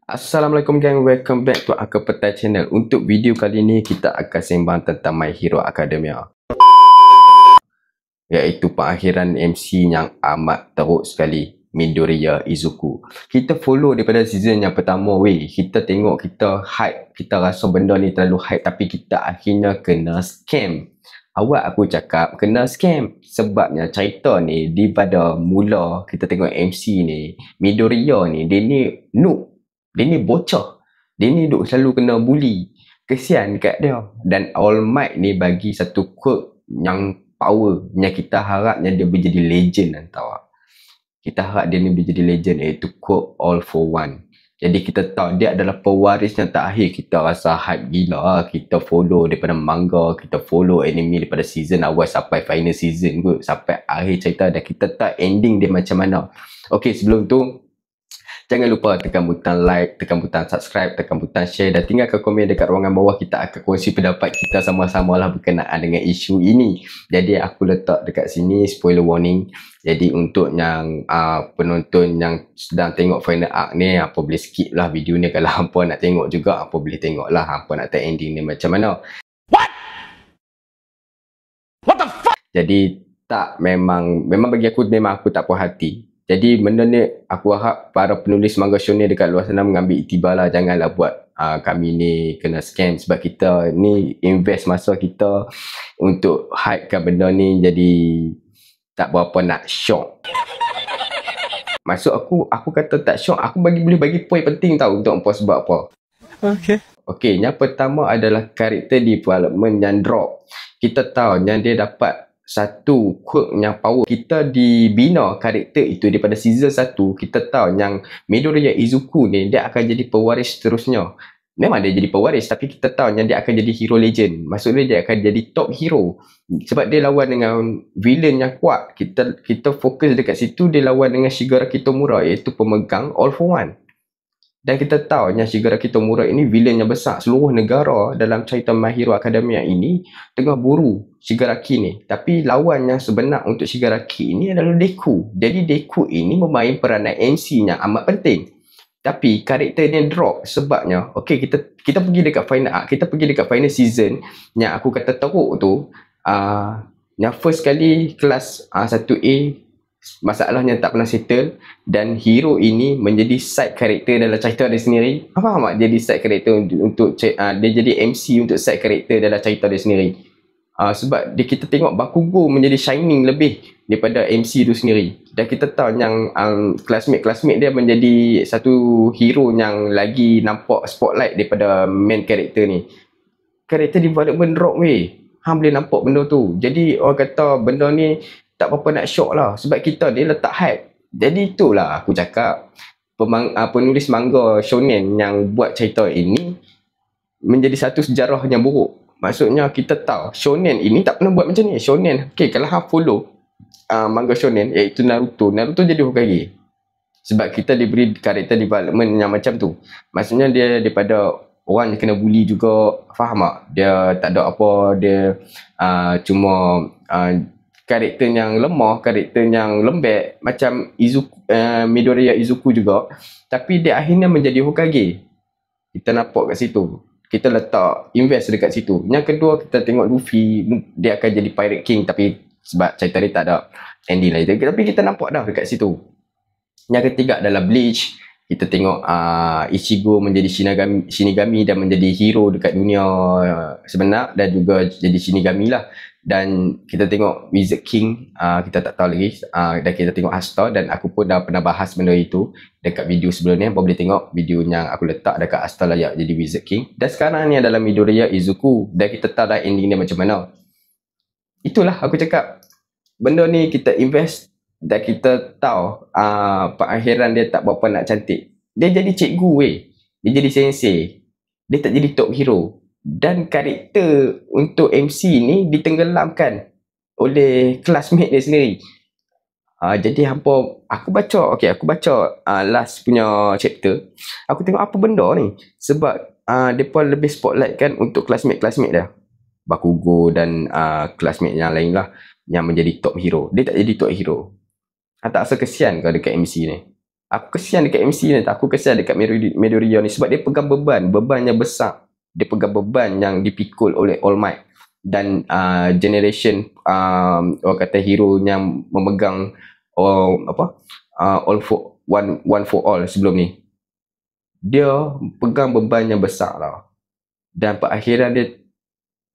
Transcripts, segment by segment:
Assalamualaikum gang, welcome back to Akar Petai Channel. Untuk video kali ni kita akan sembang tentang My Hero Academia, iaitu pengakhiran MC yang amat teruk sekali, Midoriya Izuku. Kita follow daripada season yang pertama weh. Kita tengok, kita hype, kita rasa benda ni terlalu hype, tapi kita akhirnya kena scam. Awak aku cakap kena scam sebabnya cerita ni daripada mula kita tengok MC ni, Midoriya ni, dia ni noob. Dia ni bocah. Dia ni duk selalu kena bully. Kesian kat dia. Dan All Might ni bagi satu quote yang power, yang kita harapnya dia menjadi legend antara. Kita harap dia ni menjadi legend, iaitu quote all for one. Jadi kita tahu dia adalah pewaris yang terakhir. Kita rasa hype gila. Kita follow daripada manga, kita follow anime daripada season awal sampai final season kot, sampai akhir cerita, dan kita tahu ending dia macam mana. Okey, sebelum tu jangan lupa tekan butang like, tekan butang subscribe, tekan butang share, dan tinggalkan komen dekat ruangan bawah. Kita akan kongsi pendapat kita sama-sama lah berkenaan dengan isu ini. Jadi aku letak dekat sini spoiler warning. Jadi untuk yang penonton yang sedang tengok final arc ni, apa boleh skip lah video ni. Kalau hampa nak tengok juga, apa boleh tengok lah. Hampa nak tahu ending ni macam mana. What the fuck? Jadi tak, memang bagi aku, memang aku tak puas hati. Jadi benda ni aku harap para penulis manga shonen dekat luar sana mengambil iktibar lah. Janganlah buat kami ni kena scam, sebab kita ni invest masa kita untuk hypekan benda ni. Jadi tak berapa nak shock. Maksud aku kata tak shock, aku boleh bagi point penting tau untuk apa sebab apa. Okay, yang pertama adalah karakter development yang drop. Kita tahu yang dia dapat satu quirk yang power. Kita dibina karakter itu daripada season 1. Kita tahu yang Midoriya Izuku ni dia akan jadi pewaris seterusnya. Memang dia jadi pewaris, tapi kita tahu yang dia akan jadi hero legend. Maksudnya dia akan jadi top hero sebab dia lawan dengan villain yang kuat. Kita fokus dekat situ. Dia lawan dengan Shigaraki Tomura, iaitu pemegang All for One. Dan kita tahu yang Shigaraki Tomura ini villain yang besar. Seluruh negara dalam cerita My Hero Academia ini tengah buru Shigaraki ni. Tapi lawan yang sebenar untuk Shigaraki ini adalah Deku. Jadi Deku ini memain peranan MC yang amat penting. Tapi karakter dia drop sebabnya, okay, kita pergi dekat final arc, kita pergi dekat final season yang aku kata teruk tu. Yang first kali kelas 1A, masalahnya tak pernah settle, dan hero ini menjadi side character dalam cerita dia sendiri. Faham tak? Jadi side character untuk dia jadi MC untuk side character dalam cerita dia sendiri. Sebab kita tengok Bakugo menjadi shining lebih daripada MC tu sendiri. Dan kita tahu yang classmate dia menjadi satu hero yang lagi nampak spotlight daripada main character ni. Character development drop weh. Boleh nampak benda tu. Jadi orang kata benda ni tak apa-apa nak shock lah, sebab kita dia letak hype. Jadi itulah aku cakap, penulis manga shonen yang buat cerita ini menjadi satu sejarah yang buruk. Maksudnya kita tahu shonen ini tak pernah buat macam ni. Shonen, okay, kalau hang follow manga shonen, iaitu Naruto jadi Hokage sebab kita diberi karakter development yang macam tu. Maksudnya dia daripada orang yang kena bully juga, faham tak? Dia tak ada apa, dia cuma karakter yang lemah, karakter yang lembek macam Midoriya Izuku juga, tapi dia akhirnya menjadi Hokage. Kita nampak kat situ, kita letak invest dekat situ. Yang kedua, kita tengok Luffy, dia akan jadi Pirate King, tapi sebab cerita dia tak ada ending lain, tapi kita nampak dah dekat situ. Yang ketiga adalah Bleach. Kita tengok Ichigo menjadi Shinigami dan menjadi hero dekat dunia sebenar, dan juga jadi Shinigami lah. Dan kita tengok Wizard King, kita tak tahu lagi. Dan kita tengok Asta, dan aku pun dah pernah bahas benda itu dekat video sebelum ni. Boleh tengok video yang aku letak dekat Asta layak jadi Wizard King. Dan sekarang ni adalah Midoriya Izuku, dan kita tahu dah ending dia macam mana. Itulah aku cakap, benda ni kita invest, dan kita tahu pengakhiran dia tak berapa nak cantik. Dia jadi cikgu weh, dia jadi sensei, dia tak jadi top hero. Dan karakter untuk MC ni ditenggelamkan oleh classmate dia sendiri. Jadi aku baca last punya chapter. Aku tengok apa benda ni, sebab mereka lebih spotlight kan untuk classmate dia, Bakugo dan classmate yang lain lah, yang menjadi top hero. Dia tak jadi top hero. Tak rasa kesian ke dekat MC ni? Aku kesian dekat MC ni, aku kesian dekat Midoriya ni sebab dia pegang bebannya besar. Dia pegang beban yang dipikul oleh All Might dan generation orang kata hero yang memegang all for one for all sebelum ni. Dia pegang beban yang besar lah. Dan perakhiran dia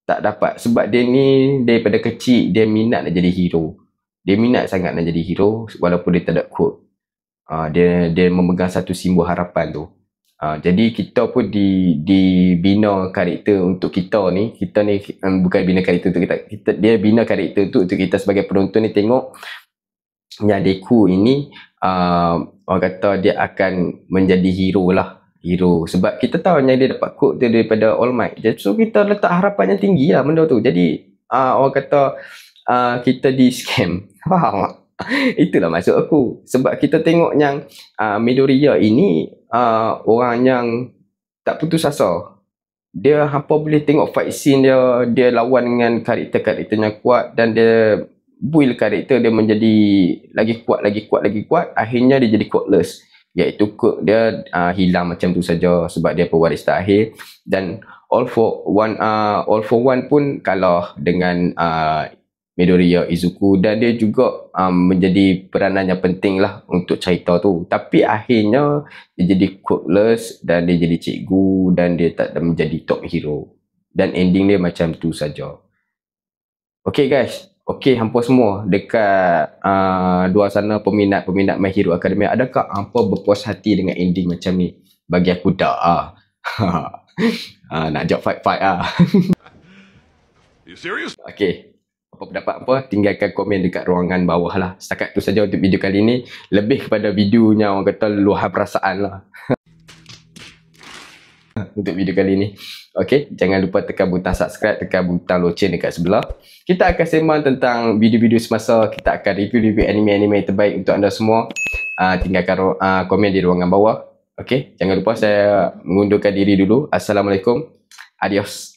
tak dapat sebab dia ni daripada kecil dia minat nak jadi hero. Dia minat sangat nak jadi hero walaupun dia tak ada quote. Dia memegang satu simbol harapan tu. Jadi kita pun dibina karakter untuk kita ni bukan bina karakter untuk kita, dia bina karakter tu untuk kita sebagai penonton ni tengok yang Deku ini orang kata dia akan menjadi hero lah. Hero sebab kita tahu yang dia dapat quote tu daripada All Might, so kita letak harapan yang tinggi lah benda tu. Jadi orang kata kita di scam. Faham tak? Itulah maksud aku. Sebab kita tengok yang Midoriya ini orang yang tak putus asa. Dia hampa boleh tengok fight scene dia lawan dengan karakter-karakter yang kuat dan dia build karakter dia menjadi lagi kuat. Akhirnya dia jadi quoteless. Iaitu quote dia hilang macam tu saja sebab dia pewaris terakhir. Dan All for One pun kalah dengan Midoriya Izuku dan dia juga menjadi peranan yang penting lah untuk cerita tu. Tapi akhirnya dia jadi quoteless dan dia jadi cikgu dan dia tak menjadi top hero. Dan ending dia macam tu saja. Okay guys, okay hampa semua dekat luar sana peminat My Hero Academia, adakah hampa berpuas hati dengan ending macam ni? Bagi aku tak nak ajak fight You serious? Okay, apa pendapat apa, tinggalkan komen dekat ruangan bawah lah. Setakat tu saja untuk video kali ni. Lebih kepada videonya orang kata luahan perasaan lah untuk video kali ni. Okay, jangan lupa tekan butang subscribe, tekan butang loceng dekat sebelah. Kita akan sembang tentang video-video semasa. Kita akan review anime-anime terbaik untuk anda semua. Tinggalkan komen di ruangan bawah. Okay, jangan lupa saya mengundurkan diri dulu. Assalamualaikum. Adios.